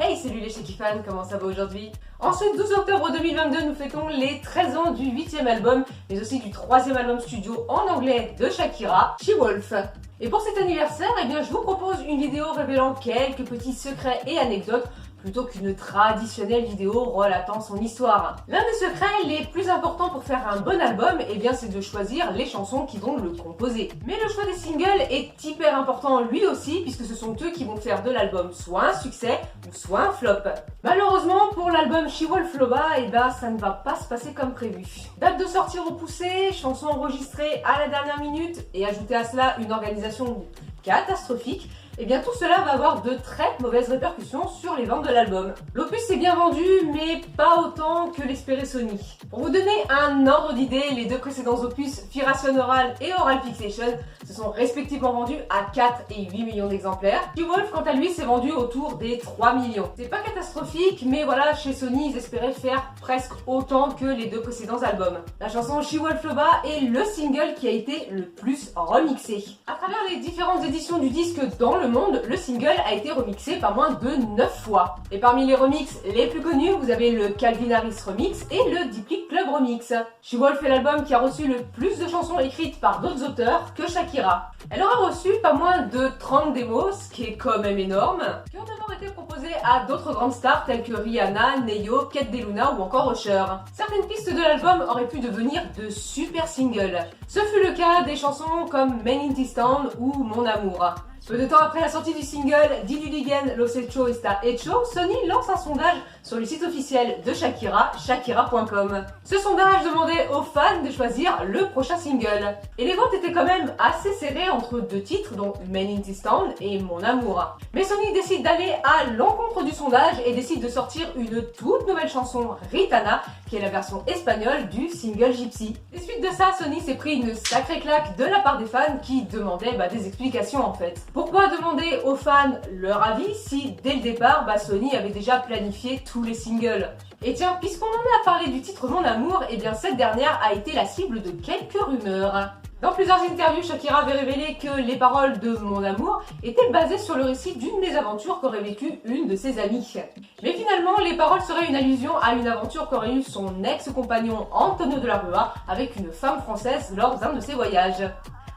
Hey, salut les Shaky fans, comment ça va aujourd'hui? En ce 12 octobre 2022, nous fêtons les 13 ans du 8e album, mais aussi du 3e album studio en anglais de Shakira, She Wolf. Et pour cet anniversaire, je vous propose une vidéo révélant quelques petits secrets et anecdotes, plutôt qu'une traditionnelle vidéo relatant son histoire. L'un des secrets les plus importants pour faire un bon album, c'est de choisir les chansons qui vont le composer. Mais le choix des singles est hyper important lui aussi, puisque ce sont eux qui vont faire de l'album soit un succès ou soit un flop. Malheureusement, pour l'album She Wolf Loba, ça ne va pas se passer comme prévu. Date de sortie repoussée, chansons enregistrées à la dernière minute, et ajouter à cela une organisation catastrophique, tout cela va avoir de très mauvaises répercussions sur les ventes de l'album. L'opus s'est bien vendu, mais pas autant que l'espérait Sony. Pour vous donner un ordre d'idée, les deux précédents opus, Fixation Oral et Oral Fixation, se sont respectivement vendus à 4 et 8 millions d'exemplaires. She Wolf, quant à lui, s'est vendu autour des 3 millions. C'est pas catastrophique, mais voilà, chez Sony, ils espéraient faire presque autant que les deux précédents albums. La chanson She Wolf Loba est le single qui a été le plus remixé. À travers les différentes éditions du disque dans le monde, le single a été remixé pas moins de 9 fois. Et parmi les remixes les plus connus, vous avez le Calvin Harris remix et le Deep Click Club remix. She Wolf est l'album qui a reçu le plus de chansons écrites par d'autres auteurs que Shakira. Elle aura reçu pas moins de 30 démos, ce qui est quand même énorme, qui ont d'abord été proposées à d'autres grandes stars telles que Rihanna, Neyo, Kate DeLuna ou encore Usher. Certaines pistes de l'album auraient pu devenir de super singles. Ce fut le cas des chansons comme Men in This Town ou Mon Amour. Peu de temps après la sortie du single Did You Dig In, Lo Hecho Está Hecho, Sony lance un sondage sur le site officiel de Shakira, shakira.com. Ce sondage demandait aux fans de choisir le prochain single. Et les votes étaient quand même assez serrés entre deux titres, dont Men in This Town et Mon Amour. Mais Sony décide d'aller à l'encontre du sondage et décide de sortir une toute nouvelle chanson, Ritana, qui est la version espagnole du single Gypsy. Et suite de ça, Sony s'est pris une sacrée claque de la part des fans qui demandaient des explications en fait. Pourquoi demander aux fans leur avis si dès le départ, Sony avait déjà planifié tous les singles? Et tiens, puisqu'on en a parlé du titre Mon Amour, cette dernière a été la cible de quelques rumeurs. Dans plusieurs interviews, Shakira avait révélé que les paroles de Mon Amour étaient basées sur le récit d'une mésaventure qu'aurait vécue une de ses amies. Mais finalement, les paroles seraient une allusion à une aventure qu'aurait eue son ex-compagnon Antonio de la Rua avec une femme française lors d'un de ses voyages.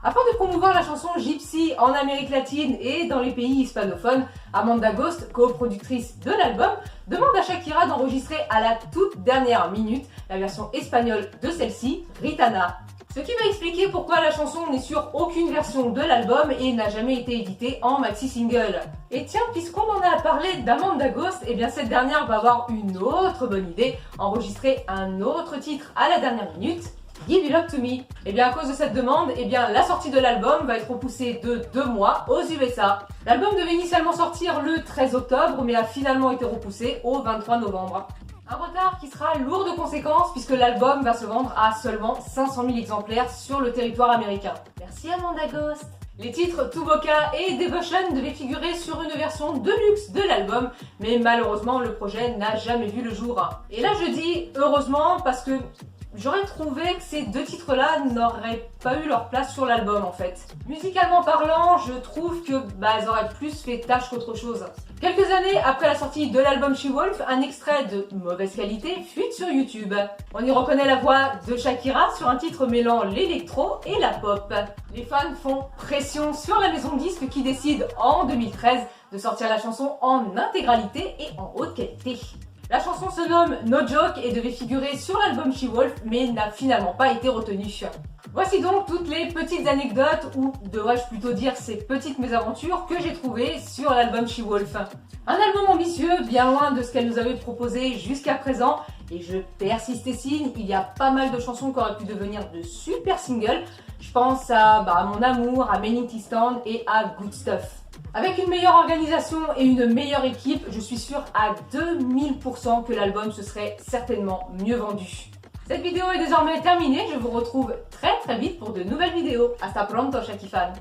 Afin de promouvoir la chanson Gypsy en Amérique latine et dans les pays hispanophones, Amanda Ghost, coproductrice de l'album, demande à Shakira d'enregistrer à la toute dernière minute la version espagnole de celle-ci, Ritana. Ce qui va expliquer pourquoi la chanson n'est sur aucune version de l'album et n'a jamais été éditée en maxi-single. Et tiens, puisqu'on en a parlé d'Amanda Ghost, cette dernière va avoir une autre bonne idée, enregistrer un autre titre à la dernière minute, Give It Up To Me. À cause de cette demande, la sortie de l'album va être repoussée de 2 mois aux USA. L'album devait initialement sortir le 13 octobre, mais a finalement été repoussé au 23 novembre. Un retard qui sera lourd de conséquences puisque l'album va se vendre à seulement 500 000 exemplaires sur le territoire américain. Merci Amanda Ghost. Les titres Tuboca et Devotion devaient figurer sur une version deluxe de l'album, mais malheureusement le projet n'a jamais vu le jour. Et là je dis heureusement parce que j'aurais trouvé que ces deux titres-là n'auraient pas eu leur place sur l'album en fait. Musicalement parlant, je trouve que elles auraient plus fait tâche qu'autre chose. Quelques années après la sortie de l'album She Wolf, un extrait de mauvaise qualité fuite sur YouTube. On y reconnaît la voix de Shakira sur un titre mêlant l'électro et la pop. Les fans font pression sur la maison de disques qui décide en 2013 de sortir la chanson en intégralité et en haute qualité. La chanson se nomme No Joke et devait figurer sur l'album She Wolf, mais n'a finalement pas été retenue. Voici donc toutes les petites anecdotes, ou devrais-je plutôt dire ces petites mésaventures que j'ai trouvées sur l'album She Wolf. Un album ambitieux, bien loin de ce qu'elle nous avait proposé jusqu'à présent, et je persiste et signe, il y a pas mal de chansons qui auraient pu devenir de super singles. Je pense à Mon Amour, à Men in This Town et à Good Stuff. Avec une meilleure organisation et une meilleure équipe, je suis sûre à 2000% que l'album se serait certainement mieux vendu. Cette vidéo est désormais terminée, je vous retrouve très vite pour de nouvelles vidéos. Hasta pronto, Shaky fans!